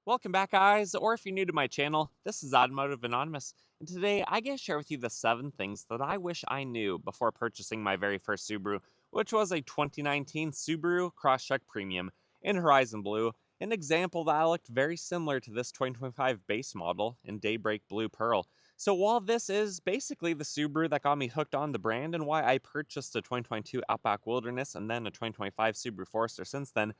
Welcome back, guys, or if you're new to my channel, this is Automotive Anonymous, and today I get to share with you the 7 things that I wish I knew before purchasing my very first Subaru, which was a 2019 Subaru Crosstrek Premium in Horizon Blue, an example that looked very similar to this 2025 base model in Daybreak Blue Pearl. So while this is basically the Subaru that got me hooked on the brand and why I purchased a 2022 Outback Wilderness and then a 2025 Subaru Forester since then,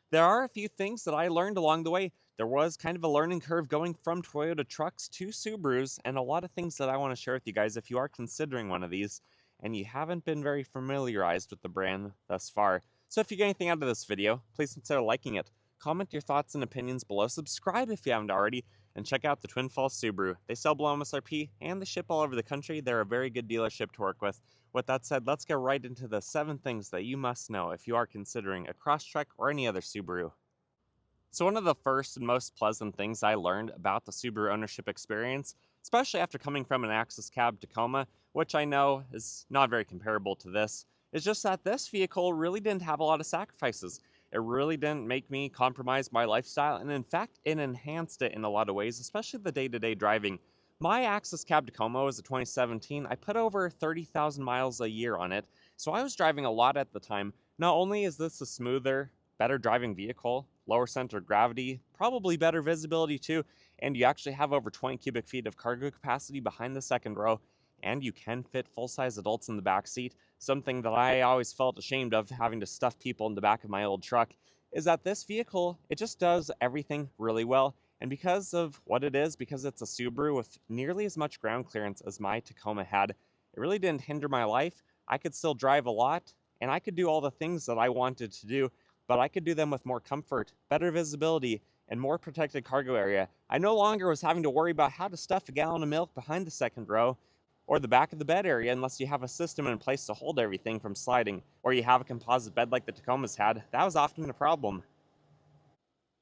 there are a few things that I learned along the way. There was kind of a learning curve going from Toyota trucks to Subarus, and a lot of things that I want to share with you guys if you are considering one of these and you haven't been very familiarized with the brand thus far. So if you get anything out of this video, please consider liking it. Comment your thoughts and opinions below, subscribe if you haven't already, and check out the Twin Falls Subaru. They sell below MSRP and they ship all over the country. They're a very good dealership to work with. With that said, let's get right into the 7 things that you must know if you are considering a Crosstrek or any other Subaru. So one of the first and most pleasant things I learned about the Subaru ownership experience, especially after coming from an Access Cab Tacoma, which I know is not very comparable to this, is just that this vehicle really didn't have a lot of sacrifices. It really didn't make me compromise my lifestyle, and in fact, it enhanced it in a lot of ways, especially the day-to-day driving. My Access Cab Tacoma was a 2017. I put over 30,000 miles a year on it, so I was driving a lot at the time. Not only is this a smoother, better driving vehicle, lower center of gravity, probably better visibility too, and you actually have over 20 cubic feet of cargo capacity behind the second row, and you can fit full-size adults in the back seat. Something that I always felt ashamed of, having to stuff people in the back of my old truck, is that this vehicle, it just does everything really well. And because of what it is, because it's a Subaru with nearly as much ground clearance as my Tacoma had, it really didn't hinder my life. I could still drive a lot, and I could do all the things that I wanted to do, but I could do them with more comfort, better visibility, and more protected cargo area. I no longer was having to worry about how to stuff a gallon of milk behind the second row or the back of the bed area unless you have a system in place to hold everything from sliding, or you have a composite bed like the Tacomas had. That was often a problem.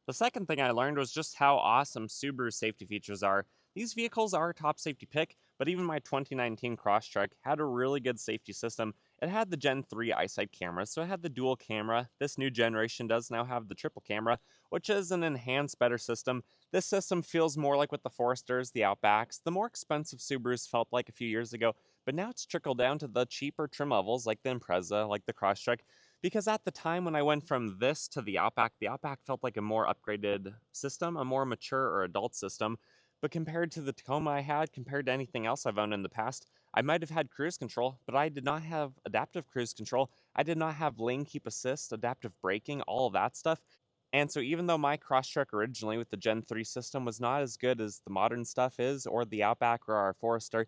The second thing I learned was just how awesome Subaru safety features are. These vehicles are a top safety pick, but even my 2019 Crosstrek had a really good safety system. It had the Gen 3 eyesight camera, so it had the dual camera. This new generation does now have the triple camera, which is an enhanced, better system. This system feels more like what the Foresters, the Outbacks, the more expensive Subarus felt like a few years ago, but now it's trickled down to the cheaper trim levels like the Impreza, like the Crosstrek, because at the time when I went from this to the Outback felt like a more upgraded system, a more mature or adult system. But compared to the Tacoma I had, compared to anything else I've owned in the past, I might have had cruise control, but I did not have adaptive cruise control. I did not have lane keep assist, adaptive braking, all of that stuff. And so even though my Crosstrek originally with the Gen 3 system was not as good as the modern stuff is, or the Outback or our Forester,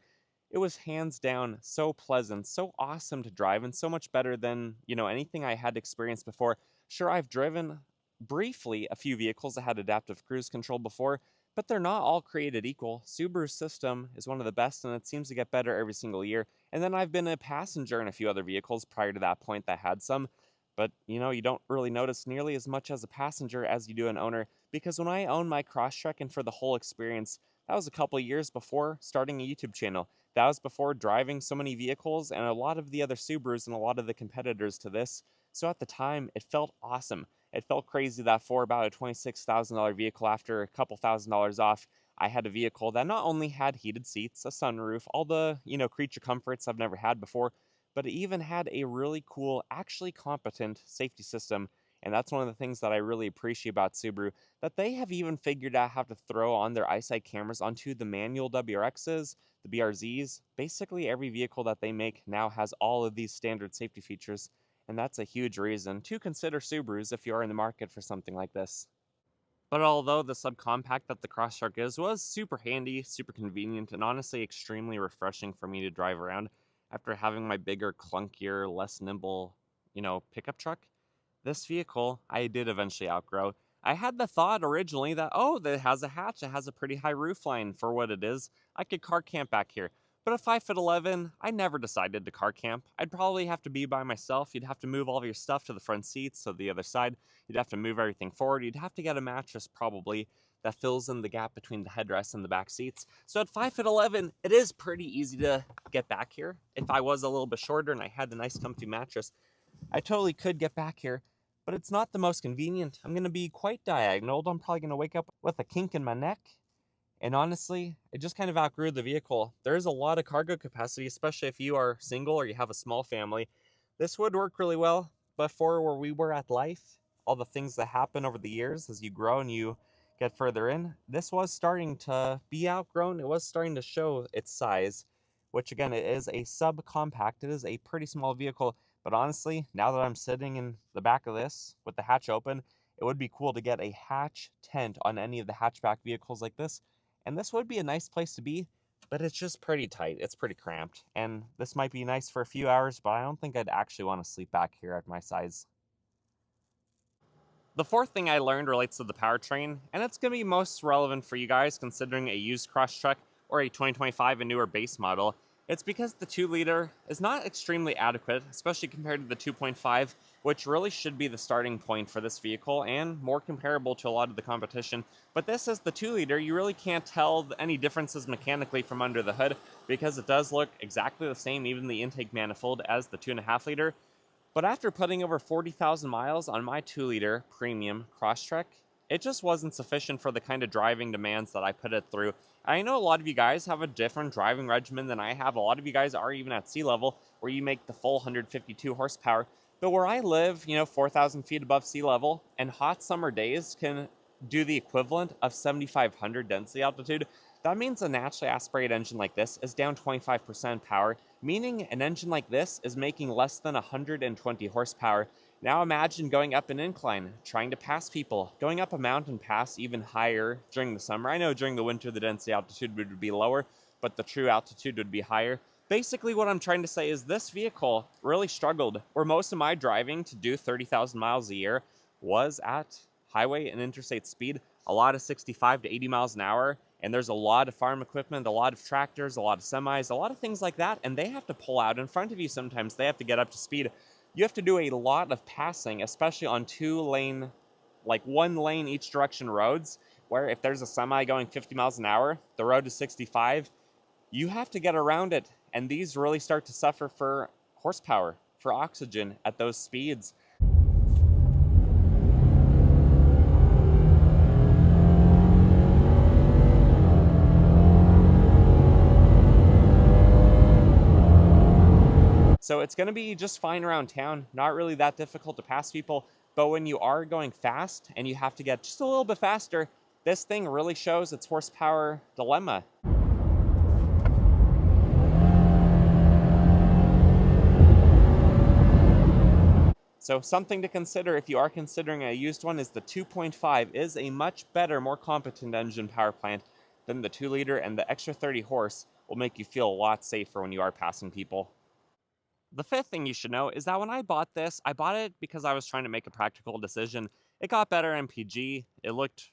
it was hands down so pleasant, so awesome to drive, and so much better than, anything I had experienced before. Sure, I've driven briefly a few vehicles that had adaptive cruise control before, but they're not all created equal. Subaru's system is one of the best, and it seems to get better every single year. And then I've been a passenger in a few other vehicles prior to that point that had some, but you don't really notice nearly as much as a passenger as you do an owner, because when I owned my Crosstrek and for the whole experience, that was a couple years before starting a YouTube channel. That was before driving so many vehicles and a lot of the other Subarus and a lot of the competitors to this. So at the time, it felt awesome. It felt crazy that for about a $26,000 vehicle, after a couple $1,000s off, I had a vehicle that not only had heated seats, a sunroof, all the, creature comforts I've never had before, but it even had a really cool, actually competent safety system. And that's one of the things that I really appreciate about Subaru, that they have even figured out how to throw on their eyesight cameras onto the manual WRXs, the BRZs. Basically every vehicle that they make now has all of these standard safety features, and that's a huge reason to consider Subarus if you are in the market for something like this. But although the subcompact that the Crosstrek is was super handy, super convenient, and honestly extremely refreshing for me to drive around after having my bigger, clunkier, less nimble, pickup truck, this vehicle I did eventually outgrow. I had the thought originally that, oh, that has a hatch, it has a pretty high roof line for what it is. I could car camp back here. But at 5'11", I never decided to car camp. I'd probably have to be by myself. You'd have to move all of your stuff to the front seats, so the other side. You'd have to move everything forward. You'd have to get a mattress probably that fills in the gap between the headrest and the back seats. So at 5'11", it is pretty easy to get back here. If I was a little bit shorter and I had a nice comfy mattress, I totally could get back here. but it's not the most convenient. I'm going to be quite diagonal. I'm probably going to wake up with a kink in my neck. And honestly, I just kind of outgrew the vehicle. There is a lot of cargo capacity, especially if you are single or you have a small family. This would work really well, but for where we were at life, all the things that happen over the years as you grow and you get further in, this was starting to be outgrown. It was starting to show its size, which again, it is a subcompact. It is a pretty small vehicle, but honestly, now that I'm sitting in the back of this with the hatch open, it would be cool to get a hatch tent on any of the hatchback vehicles like this. And this would be a nice place to be, but it's just pretty tight. It's pretty cramped. And this might be nice for a few hours, but I don't think I'd actually want to sleep back here at my size. The fourth thing I learned relates to the powertrain, and it's going to be most relevant for you guys considering a used Crosstrek or a 2025 and newer base model. It's because the 2-liter is not extremely adequate, especially compared to the 2.5, which really should be the starting point for this vehicle and more comparable to a lot of the competition. But this is the 2-liter. You really can't tell any differences mechanically from under the hood because it does look exactly the same, even the intake manifold, as the 2.5-liter. But after putting over 40,000 miles on my 2-liter Premium Crosstrek, it just wasn't sufficient for the kind of driving demands that I put it through. I know a lot of you guys have a different driving regimen than I have. A lot of you guys are even at sea level where you make the full 152 horsepower. But where I live, 4,000 feet above sea level, and hot summer days can do the equivalent of 7,500 density altitude. That means a naturally aspirated engine like this is down 25% power, meaning an engine like this is making less than 120 horsepower. Now imagine going up an incline, trying to pass people, going up a mountain pass even higher during the summer. I know during the winter the density altitude would be lower, but the true altitude would be higher. Basically what I'm trying to say is this vehicle really struggled, where most of my driving to do 30,000 miles a year was at highway and interstate speed, a lot of 65 to 80 miles an hour. And there's a lot of farm equipment, a lot of tractors, a lot of semis, a lot of things like that. And they have to pull out in front of you sometimes. They have to get up to speed. You have to do a lot of passing, especially on 2-lane, like 1 lane each direction roads, where if there's a semi going 50 miles an hour, the road is 65. You have to get around it. And these really start to suffer for horsepower, for oxygen at those speeds. So it's going to be just fine around town, not really that difficult to pass people, but when you are going fast and you have to get just a little bit faster, this thing really shows its horsepower dilemma. So something to consider if you are considering a used one is the 2.5 is a much better, more competent engine power plant than the 2-liter, and the extra 30 horse will make you feel a lot safer when you are passing people. The fifth thing you should know is that when I bought this, I bought it because I was trying to make a practical decision. It got better MPG. It looked,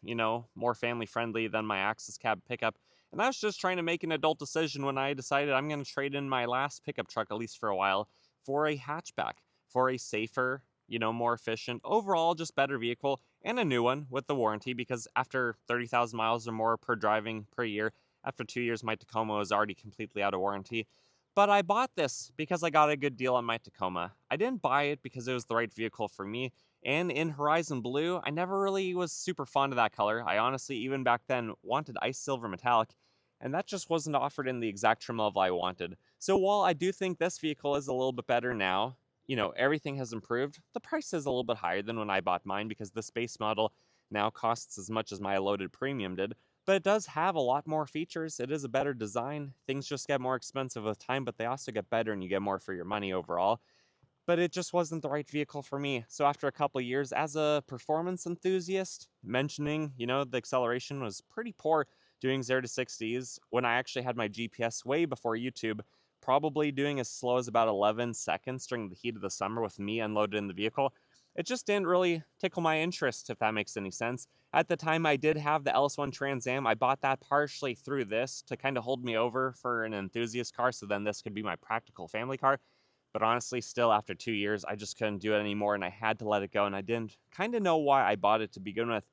more family friendly than my Axis cab pickup. And I was just trying to make an adult decision when I decided I'm going to trade in my last pickup truck, at least for a while, for a hatchback, for a safer, more efficient, overall just better vehicle, and a new one with the warranty, because after 30,000 miles or more per driving per year, after 2 years, my Tacoma was already completely out of warranty. But I bought this because I got a good deal on my Tacoma. I didn't buy it because it was the right vehicle for me. And in Horizon Blue, I never really was super fond of that color. I honestly, even back then, wanted Ice Silver Metallic, and that just wasn't offered in the exact trim level I wanted. So while I do think this vehicle is a little bit better now, everything has improved, the price is a little bit higher than when I bought mine because this base model now costs as much as my loaded Premium did. But it does have a lot more features. It is a better design. Things just get more expensive with time, but they also get better and you get more for your money overall. But it just wasn't the right vehicle for me. So after a couple of years, as a performance enthusiast, mentioning, the acceleration was pretty poor doing 0 to 60s when I actually had my GPS way before YouTube, probably doing as slow as about 11 seconds during the heat of the summer with me unloaded in the vehicle. It just didn't really tickle my interest, if that makes any sense. At the time, I did have the LS1 Trans Am. I bought that partially through this to kind of hold me over for an enthusiast car, so then this could be my practical family car. But honestly, still after 2 years, I just couldn't do it anymore, and I had to let it go, and I didn't kind of know why I bought it to begin with.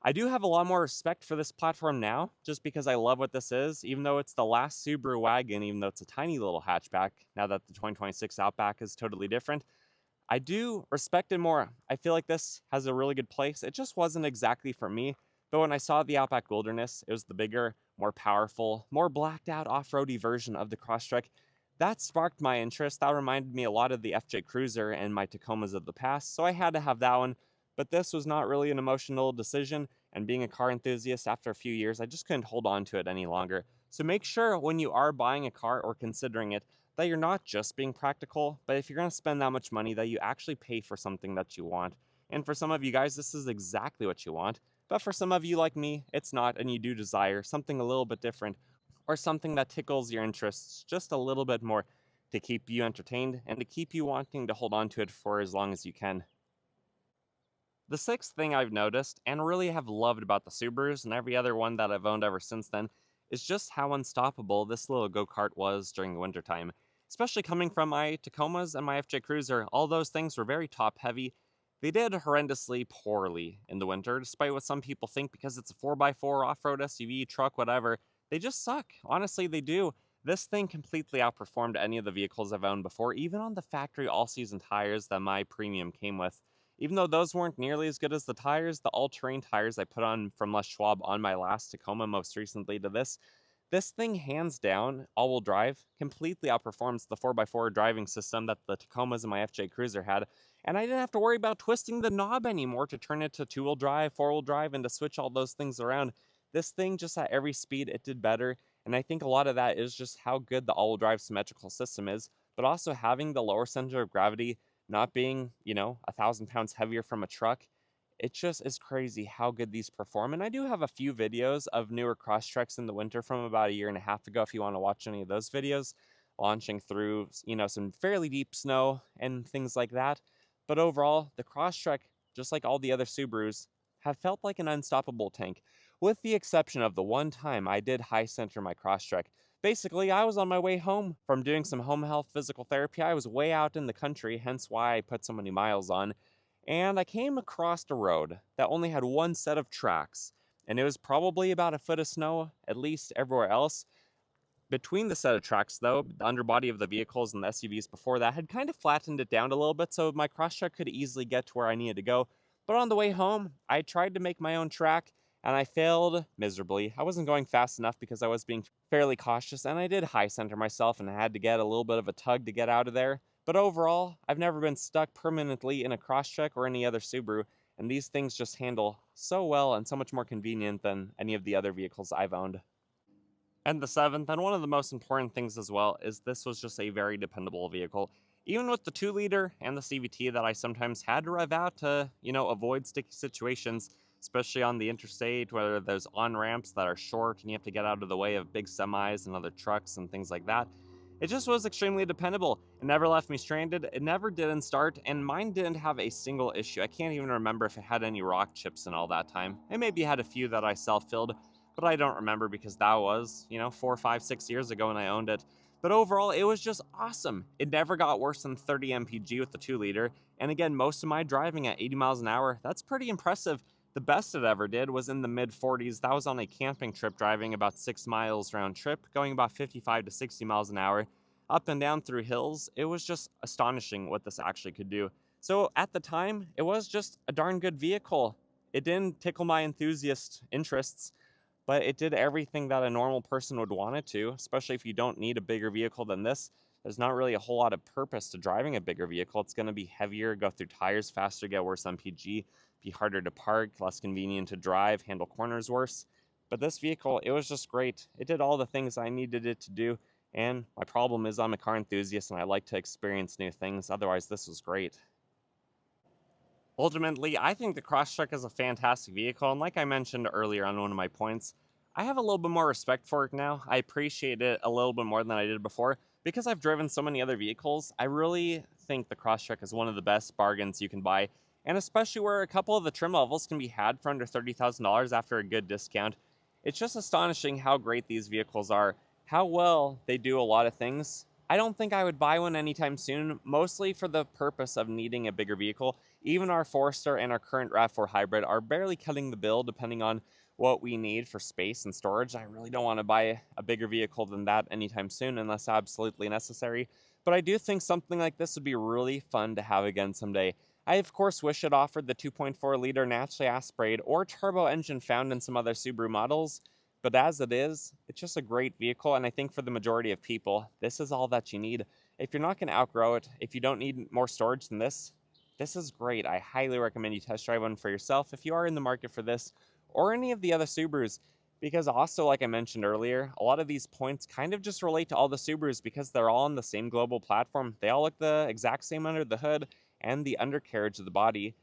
I do have a lot more respect for this platform now, just because I love what this is, even though it's the last Subaru wagon, even though it's a tiny little hatchback, now that the 2026 Outback is totally different. I do respect it more. I feel like this has a really good place. It just wasn't exactly for me. But when I saw the Outback Wilderness, it was the bigger, more powerful, more blacked out off-roady version of the Crosstrek. That sparked my interest. That reminded me a lot of the FJ Cruiser and my Tacomas of the past, so I had to have that one. But this was not really an emotional decision, and being a car enthusiast after a few years, I just couldn't hold on to it any longer. So make sure when you are buying a car or considering it, that you're not just being practical, but if you're going to spend that much money, that you actually pay for something that you want. And for some of you guys, this is exactly what you want. But for some of you like me, it's not, and you do desire something a little bit different, or something that tickles your interests just a little bit more to keep you entertained and to keep you wanting to hold on to it for as long as you can. The sixth thing I've noticed and really have loved about the Subarus and every other one that I've owned ever since then is just how unstoppable this little go-kart was during the wintertime. Especially coming from my Tacomas and my FJ Cruiser, all those things were very top-heavy. They did horrendously poorly in the winter, despite what some people think because it's a 4x4 off-road SUV, truck, whatever. They just suck. Honestly, they do. This thing completely outperformed any of the vehicles I've owned before, even on the factory all-season tires that my Premium came with. Even though those weren't nearly as good as the tires, the all-terrain tires I put on from Les Schwab on my last Tacoma most recently to this thing hands down, all-wheel drive, completely outperforms the 4x4 driving system that the Tacomas and my FJ Cruiser had, and I didn't have to worry about twisting the knob anymore to turn it to two-wheel drive, four-wheel drive, and to switch all those things around. This thing just at every speed, it did better, and I think a lot of that is just how good the all-wheel drive symmetrical system is, but also having the lower center of gravity not being, 1,000 pounds heavier from a truck, it just is crazy how good these perform. And I do have a few videos of newer Crosstreks in the winter from about a year and a half ago if you want to watch any of those videos, launching through, some fairly deep snow and things like that. But overall, the Crosstrek, just like all the other Subarus, have felt like an unstoppable tank, with the exception of the one time I did high center my Crosstrek. Basically, I was on my way home from doing some home health physical therapy. I was way out in the country, hence why I put so many miles on. And I came across a road that only had one set of tracks. And it was probably about a foot of snow, at least everywhere else. Between the set of tracks, though, the underbody of the vehicles and the SUVs before that had kind of flattened it down a little bit, so my Crosstrek could easily get to where I needed to go. But on the way home, I tried to make my own track, and I failed miserably. I wasn't going fast enough because I was being fairly cautious, and I did high center myself and I had to get a little bit of a tug to get out of there. But overall, I've never been stuck permanently in a Crosstrek or any other Subaru, and these things just handle so well and so much more convenient than any of the other vehicles I've owned. And the seventh, and one of the most important things as well, is this was just a very dependable vehicle. Even with the 2-liter and the CVT that I sometimes had to rev out to, avoid sticky situations, especially on the interstate, where there's on-ramps that are short and you have to get out of the way of big semis and other trucks and things like that. It just was extremely dependable. It never left me stranded, it never didn't start, and mine didn't have a single issue. I can't even remember if it had any rock chips in all that time. It maybe had a few that I self-filled, but I don't remember because that was, 4, 5, 6 years ago when I owned it. But overall, it was just awesome. It never got worse than 30 mpg with the 2-liter. And again, most of my driving at 80 miles an hour, that's pretty impressive. The best it ever did was in the mid 40s. That was on a camping trip driving about 6 miles round trip, going about 55 to 60 miles an hour, up and down through hills. It was just astonishing what this actually could do. So at the time, it was just a darn good vehicle. It didn't tickle my enthusiast interests, but it did everything that a normal person would want it to, especially if you don't need a bigger vehicle than this. There's not really a whole lot of purpose to driving a bigger vehicle. It's going to be heavier, go through tires faster, get worse MPG, be harder to park, less convenient to drive, handle corners worse. But this vehicle, it was just great. It did all the things I needed it to do. And my problem is I'm a car enthusiast and I like to experience new things. Otherwise, this was great. Ultimately, I think the Crosstrek is a fantastic vehicle, and like I mentioned earlier on one of my points, I have a little bit more respect for it now. I appreciate it a little bit more than I did before. Because I've driven so many other vehicles, I really think the Crosstrek is one of the best bargains you can buy, and especially where a couple of the trim levels can be had for under $30,000 after a good discount. It's just astonishing how great these vehicles are, how well they do a lot of things. I don't think I would buy one anytime soon, mostly for the purpose of needing a bigger vehicle. Even our Forester and our current RAV4 hybrid are barely cutting the bill depending on what we need for space and storage. I really don't want to buy a bigger vehicle than that anytime soon unless absolutely necessary. but I do think something like this would be really fun to have again someday. I of course wish it offered the 2.4-liter naturally aspirated or turbo engine found in some other Subaru models, but as it is, it's just a great vehicle, and I think for the majority of people, this is all that you need. If you're not going to outgrow it, if you don't need more storage than this is great. I highly recommend you test drive one for yourself if you are in the market for this or any of the other Subarus. Because also, like I mentioned earlier, a lot of these points kind of just relate to all the Subarus because they're all on the same global platform. They all look the exact same under the hood and the undercarriage of the body.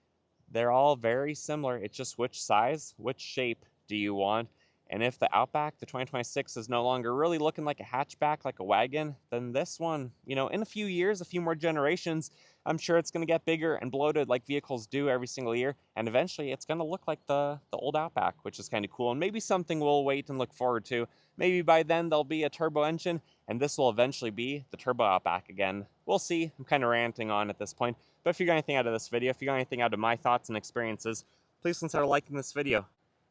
They're all very similar. It's just which size, which shape do you want? And if the Outback, the 2026, is no longer really looking like a hatchback, like a wagon, then this one, in a few years, a few more generations, I'm sure it's going to get bigger and bloated like vehicles do every single year. And eventually it's going to look like the old Outback, which is kind of cool. And maybe something we'll wait and look forward to. Maybe by then there'll be a turbo engine and this will eventually be the turbo Outback again. We'll see. I'm kind of ranting on at this point. But if you got anything out of this video, if you got anything out of my thoughts and experiences, please consider liking this video.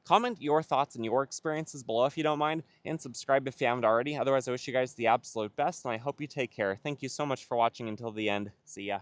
Comment your thoughts and your experiences below if you don't mind, and subscribe if you haven't already. Otherwise, I wish you guys the absolute best, and I hope you take care. Thank you so much for watching until the end. See ya.